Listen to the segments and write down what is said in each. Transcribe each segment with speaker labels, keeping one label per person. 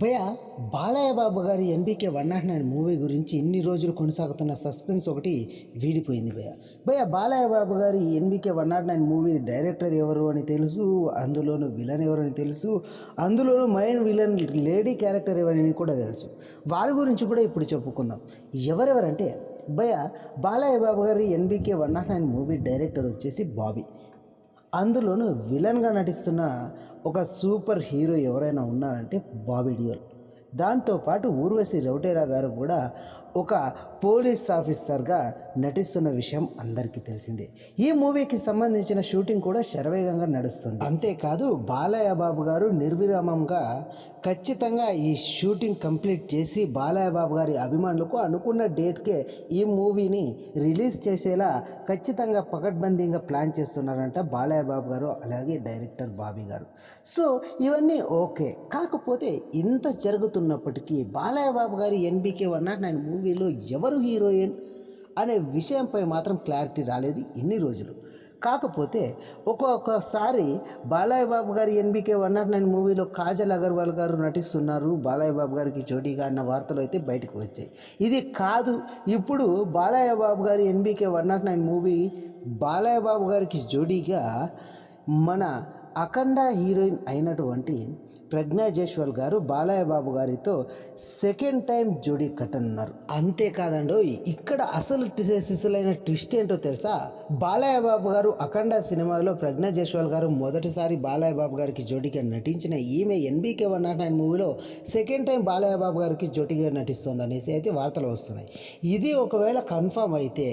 Speaker 1: భయ్య బాలయ్య బాబు గారి NBK 109 movie గురించి ఇన్ని రోజులు కొనసాగుతున్న సస్పెన్స్ ఒకటి వీడిపోయింది భయ్య. బాలయ్య బాబు గారి ఎన్బికే 109 మూవీ డైరెక్టర్ ఎవరు అని తెలుసు, అందులోను విలన్ ఎవరు అని తెలుసు, అందులోను మెయిన్ విలన్ లేడీ క్యారెక్టర్ ఎవరని కూడా తెలుసు. వారి గురించి కూడా ఇప్పుడు చెప్పుకుందాం. ఎవరెవరంటే బాలయ్య బాబు గారి ఎన్బికే 109 మూవీ డైరెక్టర్ వచ్చేసి బాబీ. అందులోనూ విలన్గా నటిస్తున్న ఒక సూపర్ హీరో ఎవరైనా ఉన్నారంటే బాబీ డియోల్. దాంతోపాటు ఊర్వశి రౌటేలా గారు కూడా ఒక పోలీస్ ఆఫీసర్గా నటిస్తున్న విషయం అందరికీ తెలిసిందే. ఈ మూవీకి సంబంధించిన షూటింగ్ కూడా శరవేగంగా నడుస్తుంది. అంతేకాదు బాలయ్య బాబు గారు నిర్విరామంగా ఖచ్చితంగా ఈ షూటింగ్ కంప్లీట్ చేసి బాలయ్య బాబు గారి అభిమానులకు అనుకున్న డేట్కే ఈ మూవీని రిలీజ్ చేసేలా ఖచ్చితంగా పకడ్బందీగా ప్లాన్ చేస్తున్నారంట బాలయ్య బాబు గారు, అలాగే డైరెక్టర్ బాబీ గారు. సో ఇవన్నీ ఓకే. కాకపోతే ఇంత జరుగుతున్నప్పటికీ బాలయ్య బాబు గారి ఎన్బికే 109 మూవీలో ఎవరు హీరోయిన్ అనే విషయంపై మాత్రం క్లారిటీ రాలేదు ఇన్ని రోజులు. కాకపోతే ఒక్కొక్కసారి బాలయ్య బాబు గారి ఎన్బికే 109 మూవీలో కాజల్ అగర్వాల్ గారు నటిస్తున్నారు బాలయ్య బాబు గారికి జోడీగా అన్న వార్తలు అయితే బయటకు వచ్చాయి. ఇది కాదు, ఇప్పుడు బాలయ్య బాబు గారి ఎన్బికే 109 మూవీ బాలయ్య బాబు గారికి జోడీగా మన అఖండ హీరోయిన్ అయినటువంటి ప్రజ్ఞా జైస్వాల్ గారు బాలయ్య బాబు గారితో సెకండ్ టైం జోడీ కట్టనున్నారు. అంతేకాదండో, ఇక్కడ అసలు సిసలైన ట్విస్ట్ ఏంటో తెలుసా? బాలయ్య బాబు గారు అఖండ సినిమాలో ప్రజ్ఞా జైస్వాల్ గారు మొదటిసారి బాలయ్య బాబు గారికి జోడీగా నటించిన ఈమె ఎన్బికే 109 మూవీలో సెకండ్ టైం బాలయ్య బాబు గారికి జోడీగా నటిస్తుంది అనేసి అయితే వార్తలు వస్తున్నాయి. ఇది ఒకవేళ కన్ఫామ్ అయితే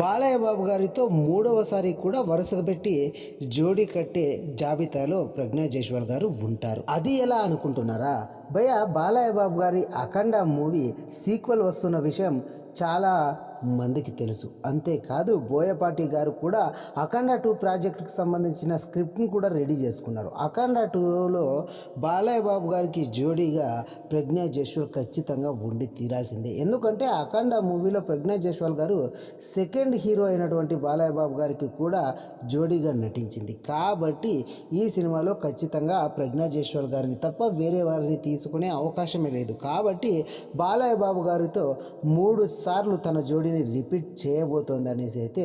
Speaker 1: బాలయ్య బాబు గారితో మూడవసారి కూడా వరుసగా పెట్టి జోడీ కట్టే జాబితాలో ప్రజ్ఞా జైస్వాల్ గారు ఉంటారు. అది ఎలా అనుకుంటున్నారా? బాలయ్య బాబు గారి అఖండ మూవీ సీక్వెల్ వస్తున్న విషయం చాలా మందికి తెలుసు. అంతేకాదు బోయపాటి గారు కూడా అఖండ 2 ప్రాజెక్టుకి సంబంధించిన స్క్రిప్ట్ని కూడా రెడీ చేసుకున్నారు. అఖండ 2లో బాలయ్య బాబు గారికి జోడీగా ప్రజ్ఞా జైస్వాల్ ఖచ్చితంగా ఉండి తీరాల్సిందే. ఎందుకంటే అఖండ మూవీలో ప్రజ్ఞా జైస్వాల్ గారు సెకండ్ హీరో అయినటువంటి బాలయ్య బాబు గారికి కూడా జోడీగా నటించింది. కాబట్టి ఈ సినిమాలో ఖచ్చితంగా ప్రజ్ఞా జైస్వాల్ గారిని తప్ప వేరే వారిని తీసుకునే అవకాశమే లేదు. కాబట్టి బాలయ్య బాబు గారితో 3 సార్లు తన జోడీని రిపీట్ చేయబోతోంది అనేసి అయితే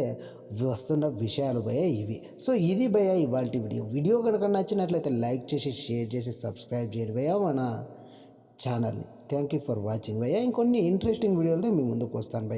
Speaker 1: వస్తున్న విషయాలు ఇవి. సో ఇది ఇవాల్టి వీడియో కనుక నచ్చినట్లయితే లైక్ చేసి షేర్ చేసి సబ్స్క్రైబ్ చేయండి మన ఛానల్ని. థ్యాంక్ యూ ఫర్ వాచింగ్ ఇంకొన్ని ఇంట్రెస్టింగ్ వీడియోలతో మీ ముందుకు వస్తాను